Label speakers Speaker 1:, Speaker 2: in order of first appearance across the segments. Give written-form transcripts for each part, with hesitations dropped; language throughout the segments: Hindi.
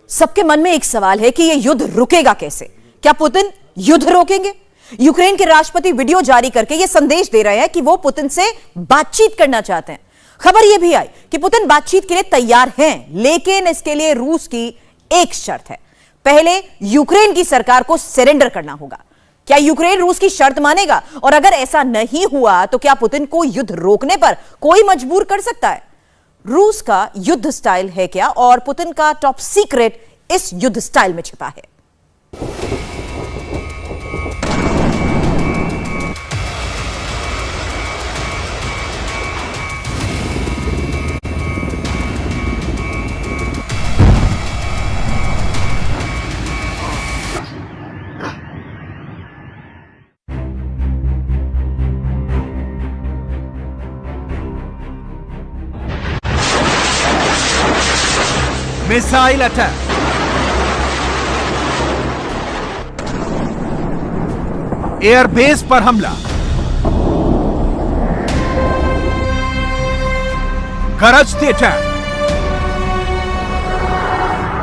Speaker 1: सबके मन में एक सवाल है कि यह युद्ध रुकेगा कैसे? क्या पुतिन युद्ध रोकेंगे? यूक्रेन के राष्ट्रपति वीडियो जारी करके यह संदेश दे रहे हैं कि वो पुतिन से बातचीत करना चाहते हैं। खबर यह भी आई कि पुतिन बातचीत के लिए तैयार हैं, लेकिन इसके लिए रूस की एक शर्त है। पहले यूक्रेन की सरकार को सरेंडर करना होगा। क्या यूक्रेन रूस की शर्त मानेगा? और अगर ऐसा नहीं हुआ तो क्या पुतिन को युद्ध रोकने पर कोई मजबूर कर सकता है? रूस का युद्ध स्टाइल है क्या, और पुतिन का टॉप सीक्रेट इस युद्ध स्टाइल में छिपा है?
Speaker 2: मिसाइल अटैक, एयरबेस पर हमला, गरजते टैंक,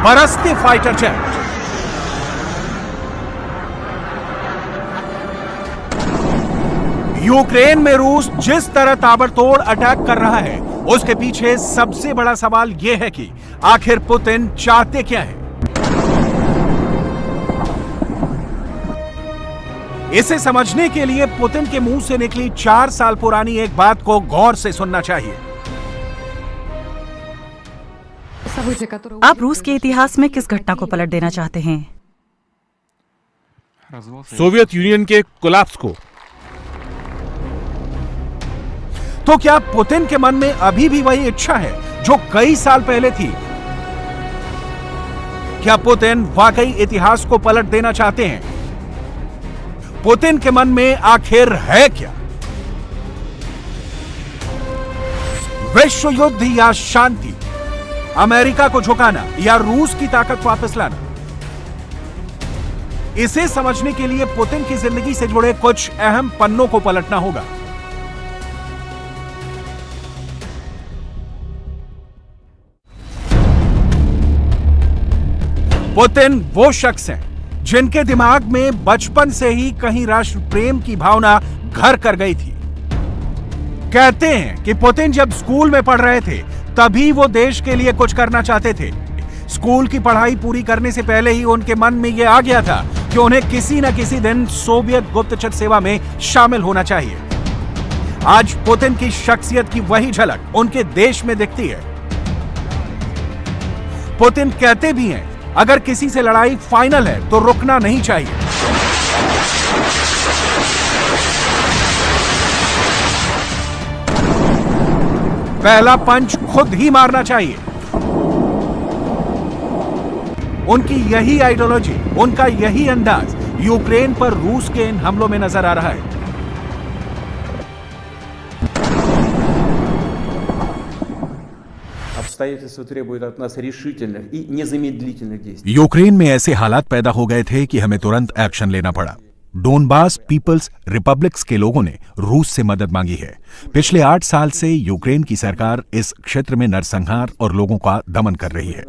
Speaker 2: बरसते फाइटर जेट, यूक्रेन में रूस जिस तरह ताबड़तोड़ अटैक कर रहा है, उसके पीछे सबसे बड़ा सवाल यह है कि आखिर पुतिन चाहते क्या है। इसे समझने के लिए पुतिन के मुंह से निकली 4 साल पुरानी एक बात को गौर से सुनना चाहिए।
Speaker 3: आप रूस के इतिहास में किस घटना को पलट देना चाहते हैं?
Speaker 4: सोवियत यूनियन के कोलैप्स को।
Speaker 2: तो क्या पुतिन के मन में अभी भी वही इच्छा है जो कई साल पहले थी? क्या पुतिन वाकई इतिहास को पलट देना चाहते हैं? पुतिन के मन में आखिर है क्या? विश्व युद्ध या शांति? अमेरिका को झुकाना या रूस की ताकत वापस लाना? इसे समझने के लिए पुतिन की जिंदगी से जुड़े कुछ अहम पन्नों को पलटना होगा। पुतिन वो शख्स हैं जिनके दिमाग में बचपन से ही कहीं राष्ट्र प्रेम की भावना घर कर गई थी। कहते हैं कि पुतिन जब स्कूल में पढ़ रहे थे तभी वो देश के लिए कुछ करना चाहते थे। स्कूल की पढ़ाई पूरी करने से पहले ही उनके मन में यह आ गया था कि उन्हें किसी न किसी दिन सोवियत गुप्तचर सेवा में शामिल होना चाहिए। आज पुतिन की शख्सियत की वही झलक उनके देश में दिखती है। पुतिन कहते भी हैं, अगर किसी से लड़ाई फाइनल है तो रुकना नहीं चाहिए। पहला पंच खुद ही मारना चाहिए। उनकी यही आइडियोलॉजी, उनका यही अंदाज यूक्रेन पर रूस के इन हमलों में नजर आ रहा है। यूक्रेन में ऐसे हालात पैदा हो गए थे कि हमें तुरंत एक्शन लेना पड़ा। डोनबास पीपल्स रिपब्लिक्स के लोगों ने रूस से मदद मांगी है। पिछले 8 साल से यूक्रेन की सरकार इस क्षेत्र में नरसंहार और लोगों का दमन कर रही है।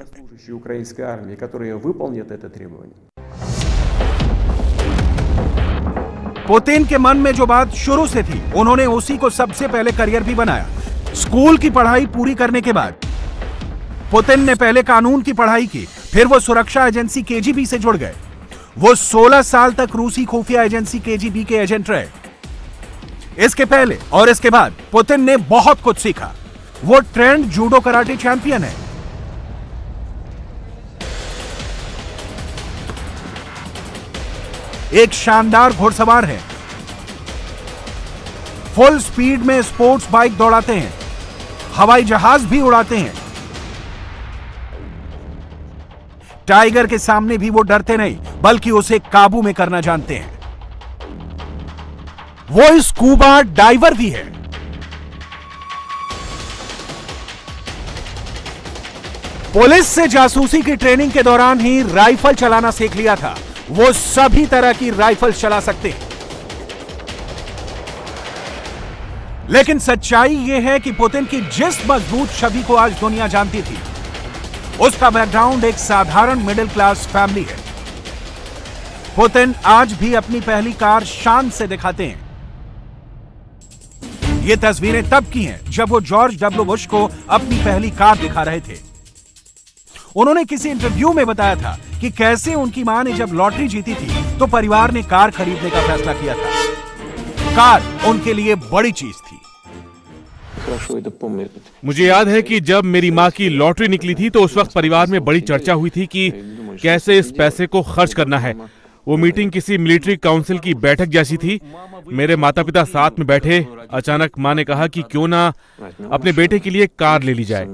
Speaker 2: पुतिन के मन में जो बात शुरू से थी, उन्होंने उसी को सबसे पहले करियर भी बनाया। स्कूल की पढ़ाई पूरी करने के बाद पुतिन ने पहले कानून की पढ़ाई की, फिर वो सुरक्षा एजेंसी केजीबी से जुड़ गए। वो 16 साल तक रूसी खुफिया एजेंसी केजीबी के एजेंट रहे। इसके पहले और इसके बाद पुतिन ने बहुत कुछ सीखा। वो ट्रेंड जूडो कराटे चैंपियन है। एक शानदार घुड़सवार है। फुल स्पीड में स्पोर्ट्स बाइक दौड़ाते हैं, हवाई जहाज भी उड़ाते हैं। टाइगर के सामने भी वो डरते नहीं, बल्कि उसे काबू में करना जानते हैं। वो स्कूबा डाइवर भी है। पुलिस से जासूसी की ट्रेनिंग के दौरान ही राइफल चलाना सीख लिया था। वो सभी तरह की राइफल चला सकते हैं। लेकिन सच्चाई यह है कि पुतिन की जिस मजबूत छवि को आज दुनिया जानती थी, उसका बैकग्राउंड एक साधारण मिडिल क्लास फैमिली है। पुतिन आज भी अपनी पहली कार शान से दिखाते हैं। ये तस्वीरें तब की हैं जब वो जॉर्ज डब्ल्यू बुश को अपनी पहली कार दिखा रहे थे। उन्होंने किसी इंटरव्यू में बताया था कि कैसे उनकी मां ने जब लॉटरी जीती थी तो परिवार ने कार खरीदने का फैसला किया था। कार उनके लिए बड़ी चीज थी।
Speaker 4: मुझे याद है कि जब मेरी माँ की लॉटरी निकली थी तो उस वक्त परिवार में बड़ी चर्चा हुई थी कि कैसे इस पैसे को खर्च करना है। वो मीटिंग किसी मिलिट्री काउंसिल की बैठक जैसी थी। मेरे माता पिता साथ में बैठे। अचानक माँ ने कहा कि क्यों ना अपने बेटे के लिए कार ले ली जाए।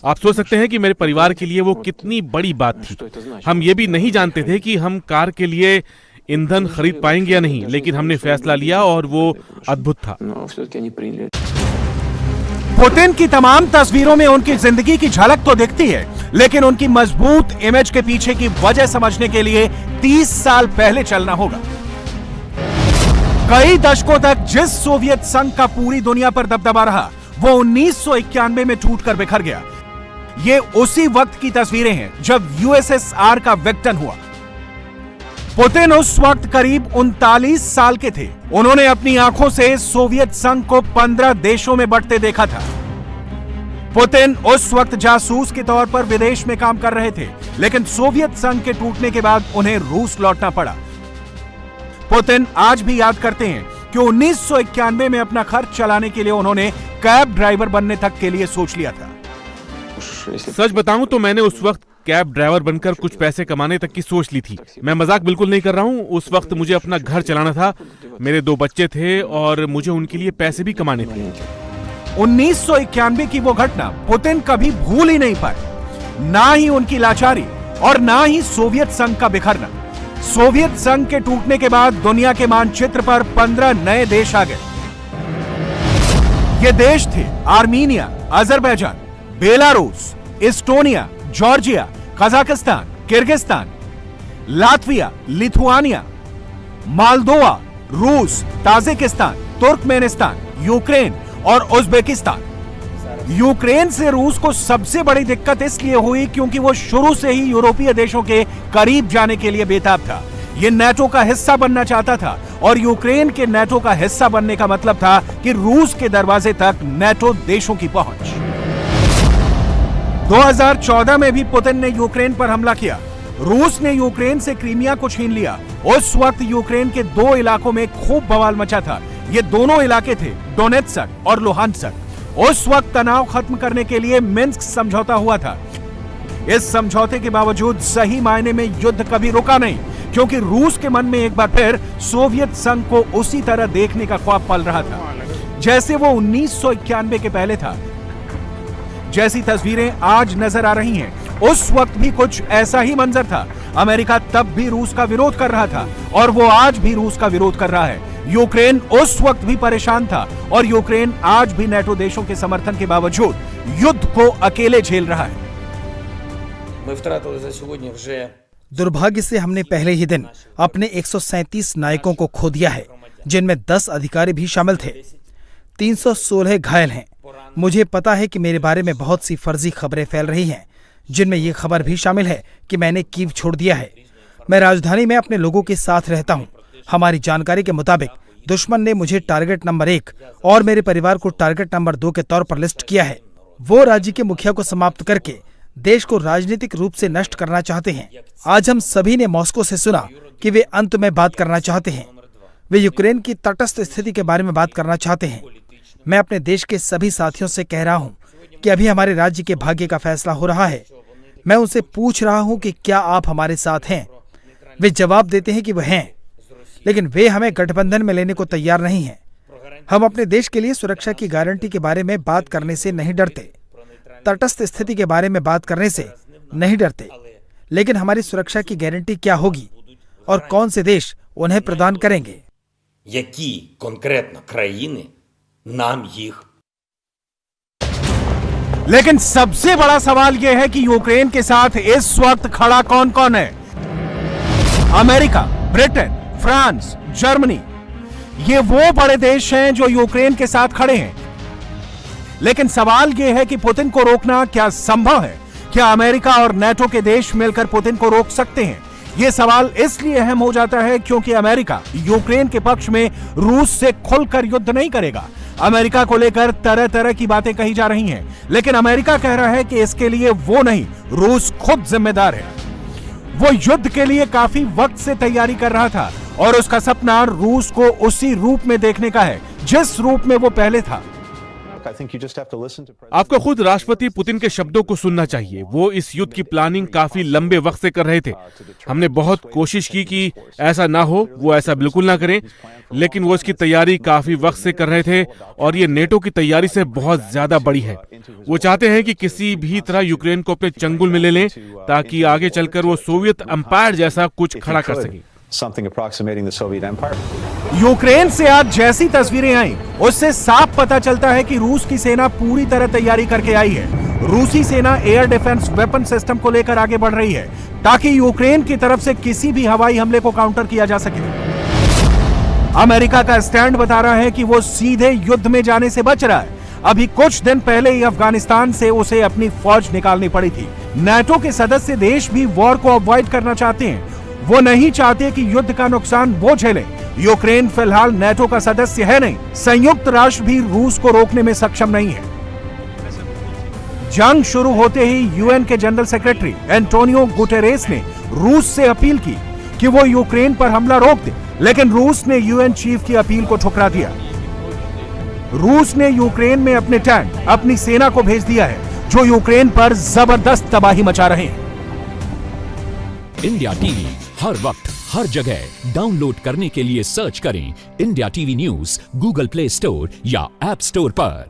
Speaker 4: आप सोच सकते हैं कि मेरे परिवार के लिए वो कितनी बड़ी बात थी। हम ये भी नहीं जानते थे कि हम कार के लिए ईंधन खरीद पाएंगे या नहीं, लेकिन हमने फैसला लिया और वो अद्भुत था।
Speaker 2: पुतिन की तमाम तस्वीरों में उनकी जिंदगी की झलक तो दिखती है, लेकिन उनकी मजबूत इमेज के पीछे की वजह समझने के लिए 30 साल पहले चलना होगा। कई दशकों तक जिस सोवियत संघ का पूरी दुनिया पर दबदबा रहा, वो 1991 में टूटकर बिखर गया। ये उसी वक्त की तस्वीरें हैं जब यूएसएसआर का विघटन हुआ। पुतिन उस वक्त करीब 39 साल के थे। उन्होंने अपनी आंखों से सोवियत संघ को 15 देशों में बंटते देखा था। पुतिन उस वक्त जासूस के तौर पर विदेश में काम कर रहे थे, लेकिन सोवियत संघ के टूटने के बाद उन्हें रूस लौटना पड़ा। पुतिन आज भी याद करते हैं कि 1991 में अपना खर्च चलाने के लिए उन्होंने कैब ड्राइवर बनने तक के लिए सोच लिया था।
Speaker 4: सच बताऊं तो मैंने उस वक्त कैब ड्राइवर बनकर कुछ पैसे कमाने तक की सोच ली थी। मैं मजाक बिल्कुल नहीं कर रहा हूं। उस वक्त मुझे अपना घर चलाना था, मेरे 2 बच्चे थे और मुझे उनके लिए पैसे भी कमाने थे।
Speaker 2: 1991 की वो घटना पुतिन कभी भूल ही नहीं पाए। ना ही उनकी लाचारी और ना ही सोवियत संघ का बिखरना। सोवियत संघ के टूटने के बाद दुनिया के मानचित्र पर 15 नए देश आ गए। ये देश थे Armenia, Azerbaijan, Belarus, Estonia, Georgia, Kazakhstan, Kyrgyzstan, Latvia, Lithuania, Moldova, रूस, ताजिकिस्तान, तुर्कमेनिस्तान, यूक्रेन और उज्बेकिस्तान। यूक्रेन से रूस को सबसे बड़ी दिक्कत इसलिए हुई क्योंकि वो शुरू से ही यूरोपीय देशों के करीब जाने के लिए बेताब था। ये नाटो का हिस्सा बनना चाहता था और यूक्रेन के नाटो का हिस्सा बनने का मतलब था कि रूस के दरवाजे तक नाटो देशों की पहुंच। 2014 में भी पुतिन ने यूक्रेन पर हमला किया। रूस ने यूक्रेन से क्रीमिया को छीन लिया। उस वक्त यूक्रेन के 2 इलाकों में खूब बवाल मचा था। ये दोनों इलाके थे डोनेत्स्क और लुहांस्क। उस वक्त तनाव खत्म करने के लिए मिन्स्क समझौता हुआ था। इस समझौते के बावजूद सही मायने में युद्ध कभी रुका नहीं, क्योंकि रूस के मन में एक बार फिर सोवियत संघ को उसी तरह देखने का ख्वाब पल रहा था जैसे वो 1991 के पहले था। जैसी तस्वीरें आज नजर आ रही हैं, उस वक्त भी कुछ ऐसा ही मंजर था। अमेरिका तब भी रूस का विरोध कर रहा था और वो आज भी रूस का विरोध कर रहा है। यूक्रेन उस वक्त भी परेशान था और यूक्रेन आज भी नाटो देशों के समर्थन के बावजूद युद्ध को अकेले झेल रहा है।
Speaker 5: दुर्भाग्य से हमने पहले ही दिन अपने 137 नायकों को खो दिया है, जिनमें 10 अधिकारी भी शामिल थे। 316 घायल हैं। मुझे पता है कि मेरे बारे में बहुत सी फर्जी खबरें फैल रही हैं, जिनमें ये खबर भी शामिल है कि मैंने कीव छोड़ दिया है। मैं राजधानी में अपने लोगों के साथ रहता हूँ। हमारी जानकारी के मुताबिक दुश्मन ने मुझे टारगेट नंबर 1 और मेरे परिवार को टारगेट नंबर 2 के तौर पर लिस्ट किया है। वो राज्य के मुखिया को समाप्त करके देश को राजनीतिक रूप से नष्ट करना चाहते हैं। आज हम सभी ने मॉस्को से सुना कि वे अंत में बात करना चाहते हैं। वे यूक्रेन की तटस्थ स्थिति के बारे में बात करना चाहते हैं। मैं अपने देश के सभी साथियों से कह रहा हूं कि अभी हमारे राज्य के भाग्य का फैसला हो रहा है। मैं उनसे पूछ रहा हूं कि क्या आप हमारे साथ हैं। वे जवाब देते हैं कि वह हैं, लेकिन वे हमें गठबंधन में लेने को तैयार नहीं हैं। हम अपने देश के लिए सुरक्षा की गारंटी के बारे में बात करने से नहीं डरते, तटस्थ स्थिति के बारे में बात करने से नहीं डरते, लेकिन हमारी सुरक्षा की गारंटी क्या होगी और कौन से देश उन्हें प्रदान करेंगे।
Speaker 6: Які конкретно країни нам їх?
Speaker 2: लेकिन सबसे बड़ा सवाल यह है कि यूक्रेन के साथ इस वक्त खड़ा कौन कौन है। अमेरिका, ब्रिटेन, फ्रांस, जर्मनी, ये वो बड़े देश हैं जो यूक्रेन के साथ खड़े हैं। लेकिन सवाल यह है कि पुतिन को रोकना क्या संभव है? क्या अमेरिका और नेटो के देश मिलकर पुतिन को रोक सकते हैं? यह सवाल इसलिए अहम हो जाता है क्योंकि अमेरिका यूक्रेन के पक्ष में रूस से खुलकर युद्ध नहीं करेगा। अमेरिका को लेकर तरह तरह की बातें कही जा रही हैं, लेकिन अमेरिका कह रहा है कि इसके लिए वो नहीं, रूस खुद जिम्मेदार है। वो युद्ध के लिए काफी वक्त से तैयारी कर रहा था और उसका सपना रूस को उसी रूप में देखने का है जिस रूप में वो पहले था।
Speaker 4: आपको खुद राष्ट्रपति पुतिन के शब्दों को सुनना चाहिए। वो इस युद्ध की प्लानिंग काफी लंबे वक्त से कर रहे थे। हमने बहुत कोशिश की कि ऐसा ना हो, वो ऐसा बिल्कुल ना करें, लेकिन वो इसकी तैयारी काफी वक्त से कर रहे थे और ये नेटो की तैयारी से बहुत ज्यादा बड़ी है। वो चाहते हैं कि किसी भी तरह यूक्रेन को अपने चंगुल में ले लें ताकि आगे चलकर वो सोवियत एम्पायर जैसा कुछ खड़ा कर सकें।
Speaker 2: यूक्रेन से आज जैसी तस्वीरें आई उससे साफ पता चलता है कि रूस की सेना पूरी तरह तैयारी करके आई है। रूसी सेना एयर डिफेंस वेपन सिस्टम को लेकर आगे बढ़ रही है ताकि यूक्रेन की तरफ से किसी भी हवाई हमले को काउंटर किया जा सके। अमेरिका का स्टैंड बता रहा है कि वो सीधे युद्ध में जाने से बच रहा है। अभी कुछ दिन पहले ही अफगानिस्तान से उसे अपनी फौज निकालनी पड़ी थी। नाटो के सदस्य देश भी वॉर को अवॉइड करना चाहते हैं। वो नहीं चाहते कि युद्ध का नुकसान वो झेले। यूक्रेन फिलहाल नाटो का सदस्य है नहीं। संयुक्त राष्ट्र भी रूस को रोकने में सक्षम नहीं है। जंग शुरू होते ही यूएन के जनरल सेक्रेटरी एंटोनियो गुटेरेस ने रूस से अपील की कि वो यूक्रेन पर हमला रोक दे, लेकिन रूस ने यूएन चीफ की अपील को ठुकरा दिया। रूस ने यूक्रेन में अपने टैंक, अपनी सेना को भेज दिया है जो यूक्रेन पर जबरदस्त तबाही मचा रहे हैं।
Speaker 7: इंडिया टीवी हर वक्त हर जगह डाउनलोड करने के लिए सर्च करें India TV news Google play store या ऐप स्टोर पर।